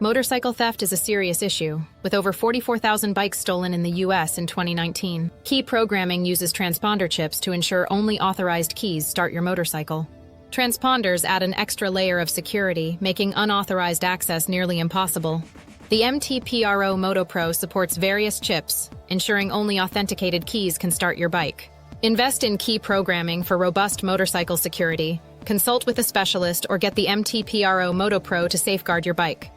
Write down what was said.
Motorcycle theft is a serious issue, with over 44,000 bikes stolen in the U.S. in 2019. Key programming uses transponder chips to ensure only authorized keys start your motorcycle. Transponders add an extra layer of security, making unauthorized access nearly impossible. The MTPRO Moto Pro supports various chips, ensuring only authenticated keys can start your bike. Invest in key programming for robust motorcycle security. Consult with a specialist or get the MTPRO Moto Pro to safeguard your bike.